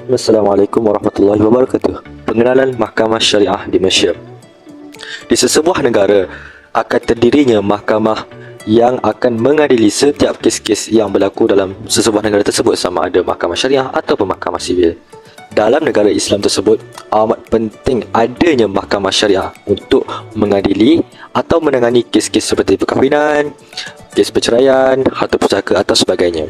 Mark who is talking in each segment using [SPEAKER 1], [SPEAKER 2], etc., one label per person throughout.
[SPEAKER 1] Assalamualaikum warahmatullahi wabarakatuh. Pengenalan Mahkamah Syariah di Malaysia. Di sesebuah negara akan terdirinya mahkamah yang akan mengadili setiap kes-kes yang berlaku dalam sesebuah negara tersebut, sama ada mahkamah syariah ataupun mahkamah sivil. Dalam negara Islam tersebut, amat penting adanya mahkamah syariah untuk mengadili atau menangani kes-kes seperti perkahwinan, kes perceraian, harta pusaka atau sebagainya.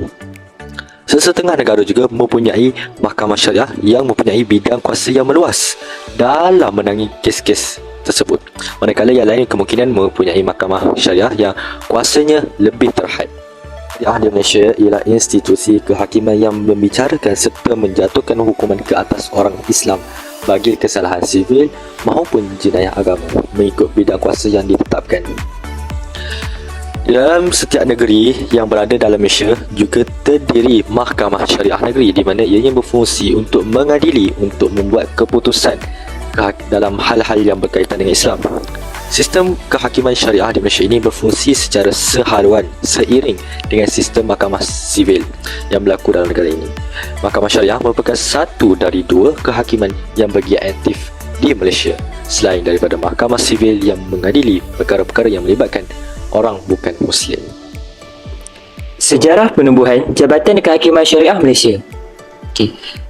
[SPEAKER 1] Sesetengah negara juga mempunyai mahkamah syariah yang mempunyai bidang kuasa yang meluas dalam menangani kes-kes tersebut. Manakala yang lain kemungkinan mempunyai mahkamah syariah yang kuasanya lebih terhad. Syariah di Malaysia ialah institusi kehakiman yang membicarakan serta menjatuhkan hukuman ke atas orang Islam bagi kesalahan sivil maupun jenayah agama mengikut bidang kuasa yang ditetapkan. Dalam setiap negeri yang berada dalam Malaysia juga terdiri mahkamah syariah negeri di mana ianya berfungsi untuk mengadili, untuk membuat keputusan dalam hal-hal yang berkaitan dengan Islam. Sistem kehakiman syariah di Malaysia ini berfungsi secara seharuan seiring dengan sistem mahkamah sivil yang berlaku dalam negara ini. Mahkamah syariah merupakan satu dari dua kehakiman yang bergiat aktif di Malaysia selain daripada mahkamah sivil yang mengadili perkara-perkara yang melibatkan orang bukan Muslim.
[SPEAKER 2] Sejarah penubuhan Jabatan Kehakiman Syariah Malaysia.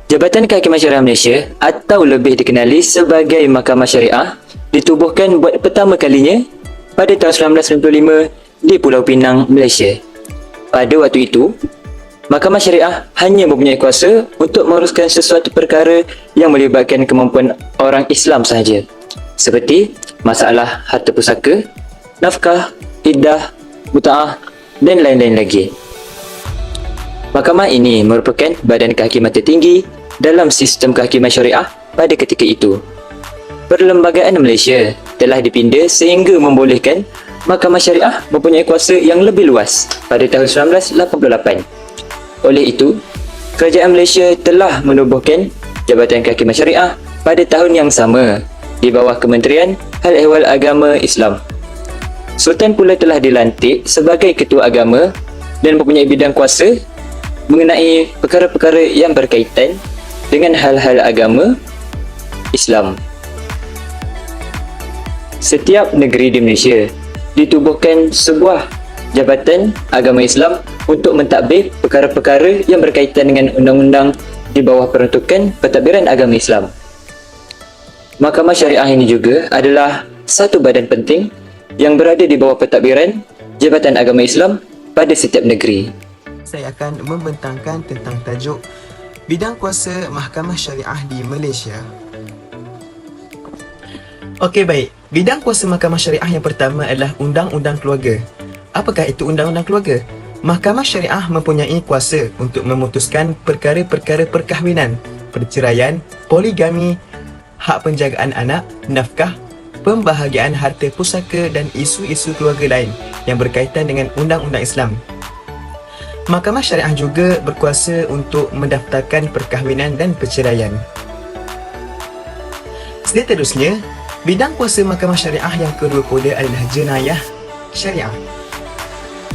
[SPEAKER 2] Jabatan Kehakiman Syariah Malaysia atau lebih dikenali sebagai Mahkamah Syariah ditubuhkan buat pertama kalinya pada tahun 1995 di Pulau Pinang, Malaysia. Pada waktu itu, Mahkamah Syariah hanya mempunyai kuasa untuk menguruskan sesuatu perkara yang melibatkan kemampuan orang Islam sahaja, seperti masalah harta pusaka, nafkah, iddah, muta'ah dan lain-lain lagi. Mahkamah ini merupakan badan kehakiman tertinggi dalam sistem kehakiman syariah pada ketika itu. Perlembagaan Malaysia telah dipinda sehingga membolehkan Mahkamah Syariah mempunyai kuasa yang lebih luas pada tahun 1988. Oleh itu, Kerajaan Malaysia telah menubuhkan Jabatan Kehakiman Syariah pada tahun yang sama di bawah Kementerian Hal Ehwal Agama Islam. Sultan pula telah dilantik sebagai Ketua Agama dan mempunyai bidang kuasa mengenai perkara-perkara yang berkaitan dengan hal-hal agama Islam. Setiap negeri di Malaysia ditubuhkan sebuah Jabatan Agama Islam untuk mentadbir perkara-perkara yang berkaitan dengan undang-undang di bawah peruntukan pentadbiran agama Islam. Mahkamah Syariah ini juga adalah satu badan penting yang berada di bawah pentadbiran Jabatan Agama Islam pada setiap negeri.
[SPEAKER 3] Saya akan membentangkan tentang tajuk bidang kuasa Mahkamah Syariah di Malaysia. Okey, baik. Bidang kuasa Mahkamah Syariah yang pertama adalah Undang-Undang Keluarga. Apakah itu Undang-Undang Keluarga? Mahkamah Syariah mempunyai kuasa untuk memutuskan perkara-perkara perkahwinan, perceraian, poligami, hak penjagaan anak, nafkah, pembahagian harta pusaka dan isu-isu keluarga lain yang berkaitan dengan undang-undang Islam. Mahkamah Syariah juga berkuasa untuk mendaftarkan perkahwinan dan perceraian. Seterusnya, bidang kuasa Mahkamah Syariah yang kedua pula adalah jenayah syariah.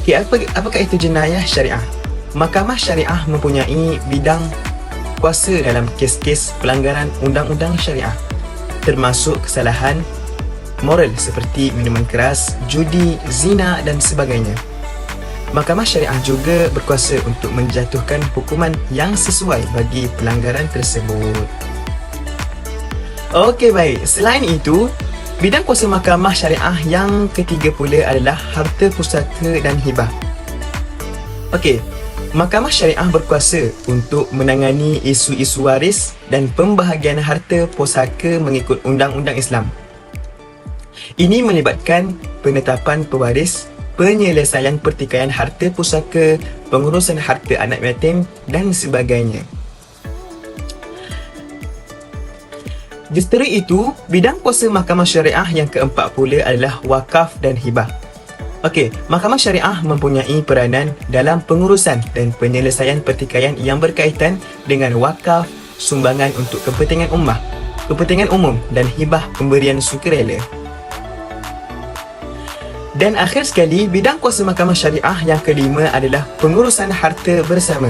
[SPEAKER 3] Okay, apakah itu jenayah syariah? Mahkamah Syariah mempunyai bidang kuasa dalam kes-kes pelanggaran undang-undang syariah, termasuk kesalahan moral seperti minuman keras, judi, zina dan sebagainya. Mahkamah Syariah juga berkuasa untuk menjatuhkan hukuman yang sesuai bagi pelanggaran tersebut. Okey, baik. Selain itu, bidang kuasa Mahkamah Syariah yang ketiga pula adalah harta pusaka dan hibah. Okey, Mahkamah Syariah berkuasa untuk menangani isu-isu waris dan pembahagian harta pusaka mengikut undang-undang Islam. Ini melibatkan penetapan pewaris, penyelesaian pertikaian harta pusaka, pengurusan harta anak yatim dan sebagainya. Justru itu, bidang kuasa Mahkamah Syariah yang keempat pula adalah wakaf dan hibah. Okey, Mahkamah Syariah mempunyai peranan dalam pengurusan dan penyelesaian pertikaian yang berkaitan dengan wakaf, sumbangan untuk kepentingan ummah, kepentingan umum dan hibah pemberian sukarela. Dan akhir sekali, bidang kuasa Mahkamah Syariah yang kelima adalah pengurusan harta bersama.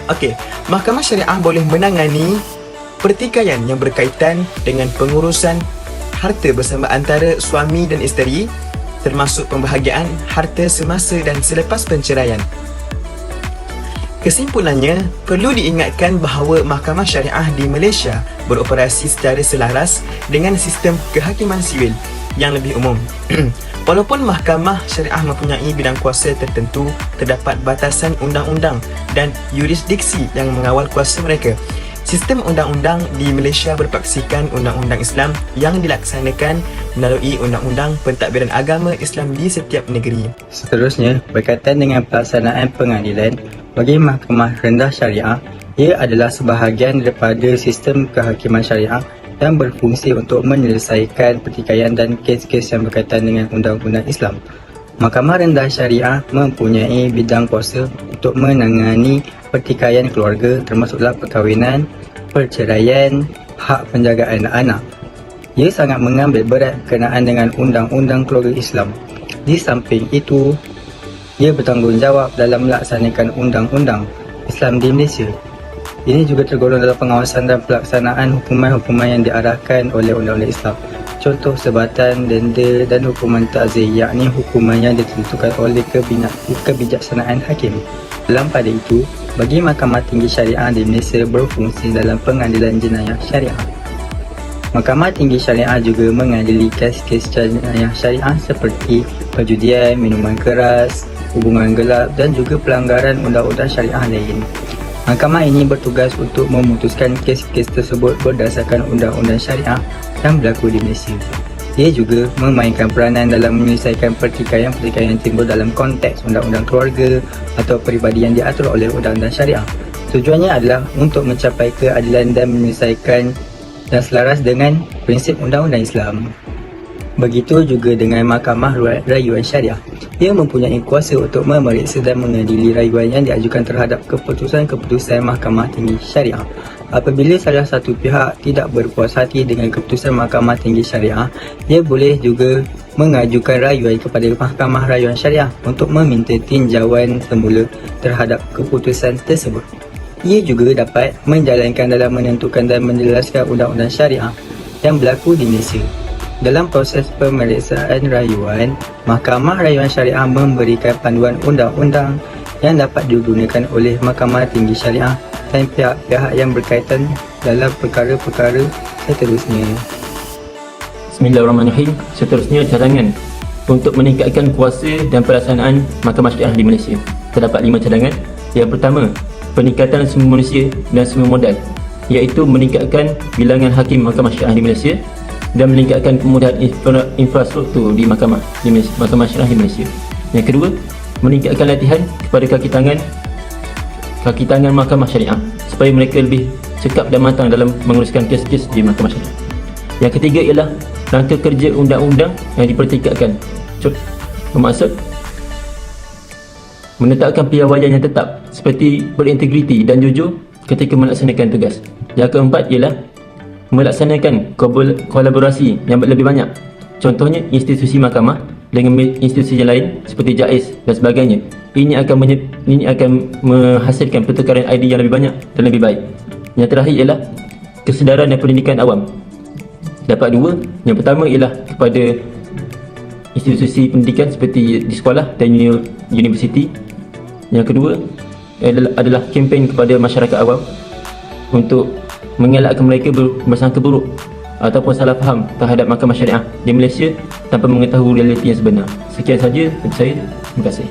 [SPEAKER 3] Okey, mahkamah syariah boleh menangani pertikaian yang berkaitan dengan pengurusan harta bersama antara suami dan isteri, termasuk pembahagian harta semasa dan selepas penceraian. Kesimpulannya, perlu diingatkan bahawa mahkamah syariah di Malaysia beroperasi secara selaras dengan sistem kehakiman sivil yang lebih umum. Walaupun mahkamah syariah mempunyai bidang kuasa tertentu, terdapat batasan undang-undang dan yurisdiksi yang mengawal kuasa mereka. Sistem undang-undang di Malaysia berpaksikan undang-undang Islam yang dilaksanakan melalui undang-undang pentadbiran agama Islam di setiap negeri.
[SPEAKER 4] Seterusnya, berkaitan dengan pelaksanaan pengadilan, bagi Mahkamah Rendah Syariah, ia adalah sebahagian daripada sistem kehakiman syariah yang berfungsi untuk menyelesaikan pertikaian dan kes-kes yang berkaitan dengan undang-undang Islam. Mahkamah Rendah Syariah mempunyai bidang kuasa untuk menangani pertikaian keluarga termasuklah perkahwinan, perceraian, hak penjagaan anak. Ia sangat mengambil berat berkenaan dengan undang-undang keluarga Islam. Di samping itu, ia bertanggungjawab dalam melaksanakan undang-undang Islam di Malaysia. Ini juga tergolong dalam pengawasan dan pelaksanaan hukuman-hukuman yang diarahkan oleh undang-undang Islam. Contoh sebatan, denda dan hukuman ta'zir, yakni hukuman yang ditentukan oleh kebijaksanaan hakim. Dalam pada itu, bagi Mahkamah Tinggi Syariah di Malaysia berfungsi dalam pengadilan jenayah syariah. Mahkamah Tinggi Syariah juga mengadili kes-kes jenayah syariah seperti perjudian, minuman keras, hubungan gelap dan juga pelanggaran undang-undang syariah lain. Mahkamah ini bertugas untuk memutuskan kes-kes tersebut berdasarkan undang-undang syariah yang berlaku di Malaysia. Ia juga memainkan peranan dalam menyelesaikan pertikaian-pertikaian yang timbul dalam konteks undang-undang keluarga atau peribadi yang diatur oleh undang-undang syariah. Tujuannya adalah untuk mencapai keadilan dan menyelesaikan dan selaras dengan prinsip undang-undang Islam. Begitu juga dengan Mahkamah Rayuan Syariah. Ia mempunyai kuasa untuk memeriksa dan mengadili rayuan yang diajukan terhadap keputusan-keputusan Mahkamah Tinggi Syariah. Apabila salah satu pihak tidak berpuas hati dengan keputusan Mahkamah Tinggi Syariah, ia boleh juga mengajukan rayuan kepada Mahkamah Rayuan Syariah untuk meminta tinjauan semula terhadap keputusan tersebut. Ia juga dapat menjalankan dalam menentukan dan menjelaskan undang-undang syariah yang berlaku di Malaysia. Dalam proses pemeriksaan rayuan, Mahkamah Rayuan Syariah memberikan panduan undang-undang yang dapat digunakan oleh Mahkamah Tinggi Syariah dan pihak-pihak yang berkaitan dalam perkara-perkara seterusnya.
[SPEAKER 5] Bismillahirrahmanirrahim. Seterusnya, cadangan untuk meningkatkan kuasa dan pelaksanaan Mahkamah Syariah di Malaysia. Terdapat 5 cadangan. Yang pertama, peningkatan sumber manusia dan sumber modal, iaitu meningkatkan bilangan hakim Mahkamah Syariah di Malaysia dan meningkatkan kemudahan infrastruktur di Mahkamah Syariah di Malaysia. Yang kedua, meningkatkan latihan kepada kaki tangan Mahkamah Syariah supaya mereka lebih cekap dan matang dalam menguruskan kes-kes di Mahkamah Syariah. Yang ketiga ialah rangka kerja undang-undang yang dipertingkatkan. Bermaksud menetapkan piawaian yang tetap seperti berintegriti dan jujur ketika melaksanakan tugas. Yang keempat ialah melaksanakan kolaborasi yang lebih banyak. Contohnya institusi mahkamah dengan institusi yang lain seperti JAIS dan sebagainya. Ini akan menghasilkan pertukaran idea yang lebih banyak dan lebih baik. Yang terakhir ialah kesedaran dan pendidikan awam. Dapat 2. Yang pertama ialah kepada institusi pendidikan seperti di sekolah dan universiti. Yang kedua adalah kempen kepada masyarakat awam untuk mengelakkan mereka bersangka buruk ataupun salah faham terhadap Mahkamah Syariah di Malaysia tanpa mengetahui realiti yang sebenar. Sekian saja dari saya. Terima kasih.